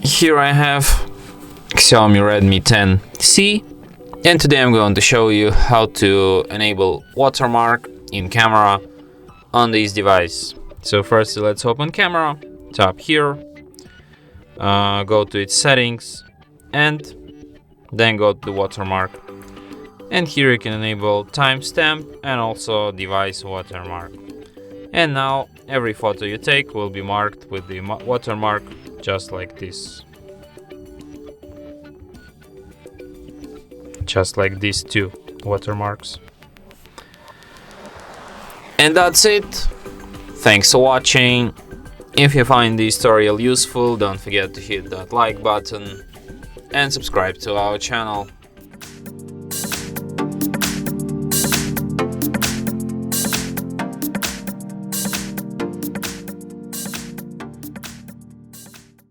Here I have XIAOMI Redmi 10C, and today I'm going to show you how to enable watermark in camera on this device. So first let's open camera, tap here, go to its settings, and then go to watermark. And here you can enable timestamp and also device watermark. And now every photo you take will be marked with the watermark, just like this. Just like these two watermarks. And that's it. Thanks for watching. If you find this tutorial useful, don't forget to hit that like button and subscribe to our channel.